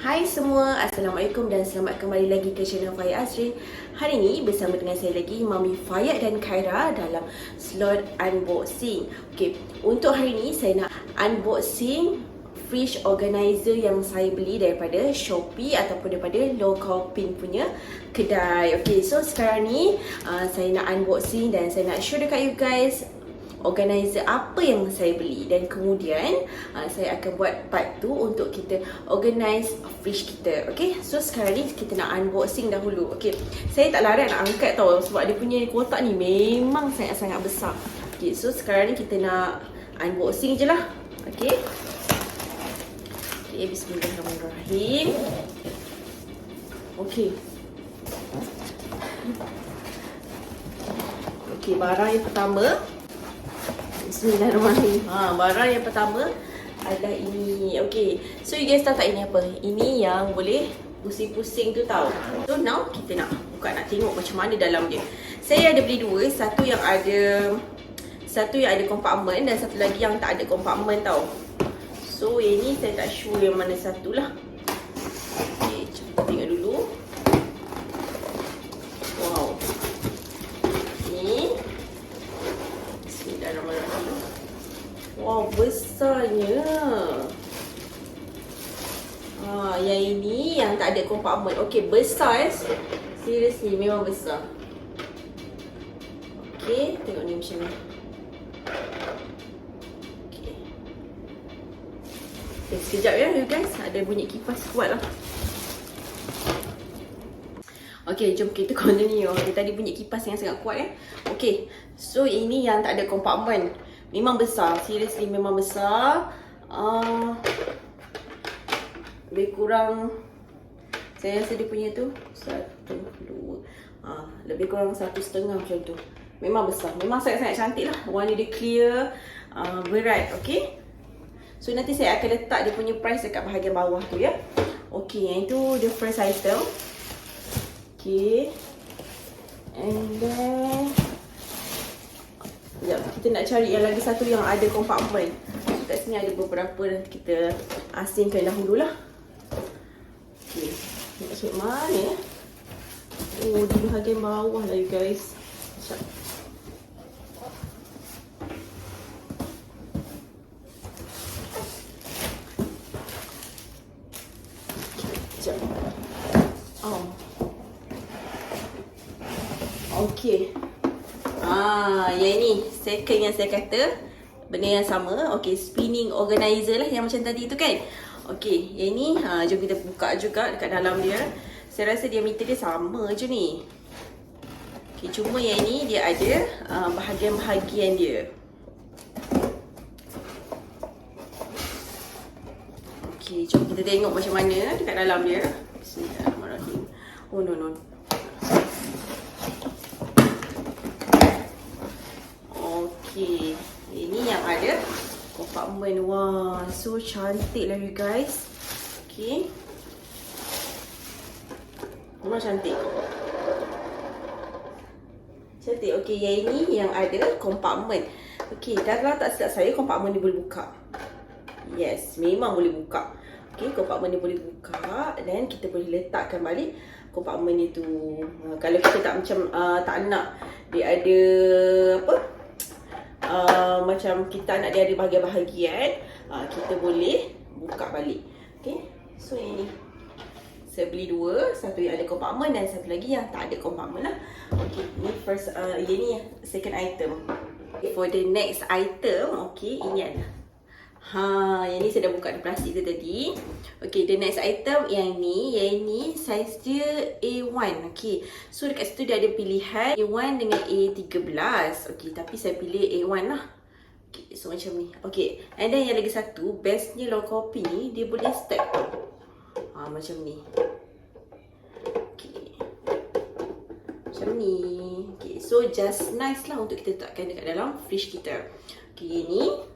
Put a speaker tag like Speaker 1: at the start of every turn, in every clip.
Speaker 1: Hai semua, Assalamualaikum dan selamat kembali lagi ke channel Fayyadh Azreen. Hari ini bersama dengan saya lagi, Mami Fayyadh dan Khaira dalam slot unboxing. Okey, untuk hari ini saya nak unboxing fridge organizer yang saya beli daripada Shopee ataupun daripada Locaupin punya kedai. Okey, so sekarang ni saya nak unboxing dan saya nak show dekat you guys organizer apa yang saya beli, dan kemudian saya akan buat part tu untuk kita organize fridge kita. Okay, so sekarang ni kita nak unboxing dahulu. Okay, saya tak larat nak angkat tau, sebab dia punya kotak ni memang sangat-sangat besar. Okay, so sekarang ni kita nak unboxing je lah. Okay, okay, bismillahirrahmanirrahim. Okay, okay, barang yang pertama, bismillahirrahmanirrahim. Barang yang pertama adalah ini. Okay, so you guys tahu tak ini apa? Ini yang boleh pusing-pusing tu tau. So now kita nak buka, nak tengok macam mana dalam dia. Saya ada beli dua, satu yang ada kompartmen dan satu lagi yang tak ada kompartmen tau. So ini saya tak sure yang mana satu lah. Okay, kita tengok dulu. Wow, ni bismillahirrahmanirrahim. Wow, besarnya. Yang ini yang tak ada kompartmen. Okay, besar. Seriously, memang besar. Okay, tengok ni macam ni. Okay, sekejap ya you guys, ada bunyi kipas kuat lah. Okay, jom kita continue. Dia tadi bunyi kipas yang sangat kuat ya. Okay, so ini yang tak ada kompartmen. Memang besar, seriously memang besar. Lebih kurang, saya rasa dia punya tu 1, 2, lebih kurang 1,5 macam tu. Memang besar, memang sangat-sangat cantik lah. Warna dia clear, berat. Okay, so nanti saya akan letak dia punya price dekat bahagian bawah tu ya. Okay, yang itu the first item. Okay, and then sekejap, kita nak cari yang lagi satu yang ada kompartmen. So, kat sini ada beberapa, nanti kita asingkan dahulu lah. Okay, nak cari mana ya? Oh, di bahagian bawah lah you guys. Sekejap. Sekejap. Okay, yang ni second yang saya kata, benda yang sama. Okay, spinning organizer lah yang macam tadi tu kan. Okay, yang ni jom kita buka juga dekat dalam dia. Saya rasa diameter dia sama je ni. Okay, cuma yang ni dia ada bahagian-bahagian dia. Okay, jom kita tengok macam mana dekat dalam dia. Bismillahirrahmanirrahim. Oh no. Okay, ini yang ada kompartmen. Wah, so cantik lah you guys. Okay, memang cantik. Cantik. Okay, yang ini yang ada kompartmen. Okay, kalau tak silap saya, kompartmen ni boleh buka. Yes, memang boleh buka. Okay, kompartmen ni boleh buka dan kita boleh letakkan balik kompartmen itu. Kalau kita tak tak nak dia ada apa, macam kita nak dia ada bahagian-bahagian, kita boleh buka balik. Okay, so ini saya beli dua, satu yang ada kompartmen dan satu lagi yang tak ada kompartmen lah. Okay, ini first, ini second item. Okay, for the next item, okay, ini ada. Yang ni saya dah buka di plastik tu tadi. Okay, the next item yang ni size dia A1. Okay, so dekat situ dia ada pilihan A1 dengan A13. Okay, tapi saya pilih A1 lah. Okay, so macam ni. Okay, and then yang lagi satu, bestnya Locaupin ni, dia boleh stack tau. Macam ni. Okay, macam ni. Okay, so just nice lah untuk kita letakkan dekat dalam fridge kita. Okay, ni.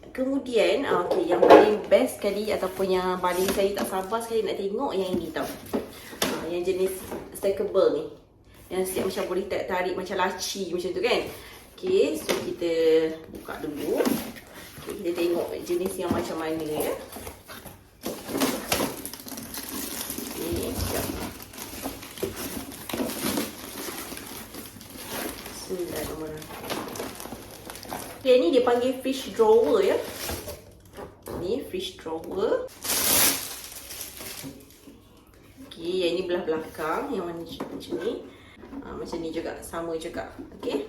Speaker 1: Kemudian, okay, yang paling best sekali ataupun yang paling saya tak sabar sekali nak tengok yang ini tau. Yang jenis stackable ni. Yang siap macam boleh tarik macam laci macam tu kan. Okay, so kita buka dulu. Okay, kita tengok jenis yang macam mana ya. Okay, ni dia panggil fridge drawer ya. Ni fridge drawer. Okay, yang ni belah belakang, yang warna macam ni. Macam ni juga, sama juga. Okay.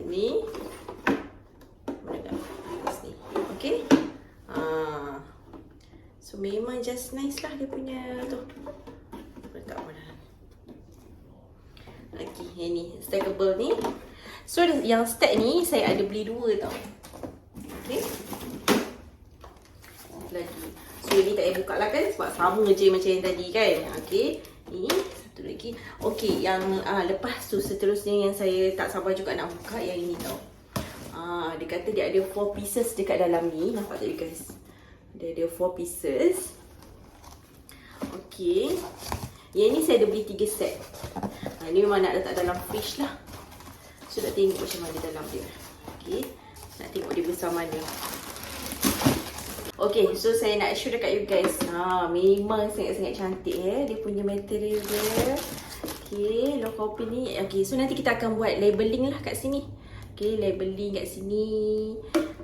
Speaker 1: Ni mana atas ni. Okay. So memang just nice lah dia punya tu. Letak mana. Okay, yang ni stackable ni. So yang stack ni saya ada beli 2 tau. Okay. Lagi. So ni tak payah buka lah kan, sebab sama je macam yang tadi kan. Okay. Ni satu lagi. Okay, yang lepas tu seterusnya yang saya tak sabar juga nak buka yang ini tau. Dia kata dia ada 4 pieces dekat dalam ni. Nampak tak you guys? Dia ada 4 pieces. Okay. Yang ni saya ada beli 3 set. Ni memang nak letak dalam fridge lah. So nak tengok macam mana dalam dia. Okay. Nak tengok dia besar mana. Okay, so saya nak show dekat you guys. Memang sangat-sangat cantik ya. Dia punya material dia. Okay, Locaupin ni. Okay, so nanti kita akan buat labeling lah kat sini. Okay, labeling kat sini.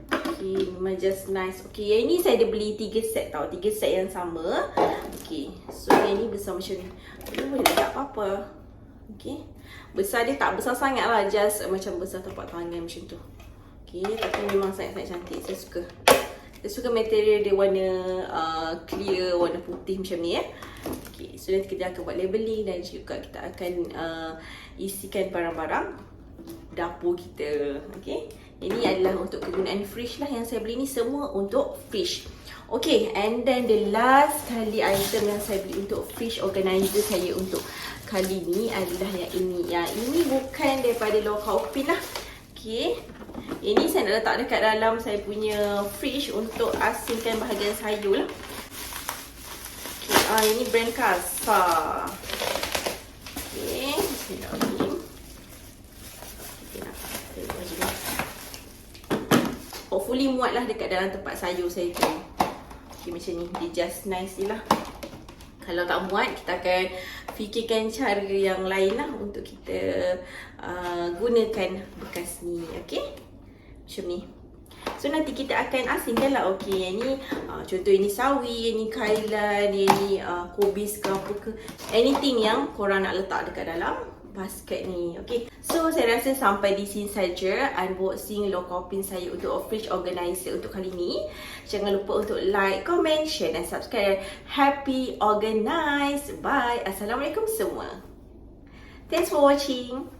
Speaker 1: Okay, memang just nice. Okay, yang ni saya ada beli 3 set tau. 3 set yang sama. Okay, so yang ni besar macam ni. Boleh tak apa-apa. Okay, besar dia tak besar sangat lah. Just macam besar tapak tangan macam tu. Okay, tapi memang sangat-sangat cantik. Saya suka. Saya suka material dia warna clear, warna putih macam ni ya. Okay, so nanti kita akan buat labeling dan juga kita akan isikan barang-barang dapur kita. Okay, ini adalah untuk kegunaan fridge lah yang saya beli ni, semua untuk fridge. Okay, and then the last kali item yang saya beli untuk fridge organizer saya untuk kali ni adalah yang ini. Yang ini bukan daripada Locaupin lah. Okay, ini saya nak letak dekat dalam saya punya fridge untuk asingkan bahagian sayur lah. Okay, ini brand kasar. Okay, bismillahirrahmanirrahim. Hopefully muat lah dekat dalam tempat sayur saya tu. Okay, macam ni. Dia just nice je lah. Kalau tak muat, kita akan fikirkan cara yang lain lah untuk kita gunakan bekas ni. Okay, macam ni. So nanti kita akan asingkan lah. Okay, yang ni contoh ini sawi, yang ni kailan, yang ni kobis ke apa ke, anything yang korang nak letak dekat dalam basket ni. Okay, so saya rasa sampai di sini saja unboxing Locaupin saya untuk fridge organizer untuk kali ni. Jangan lupa untuk like, comment, share dan subscribe. Happy organize. Bye. Assalamualaikum semua. Thanks for watching.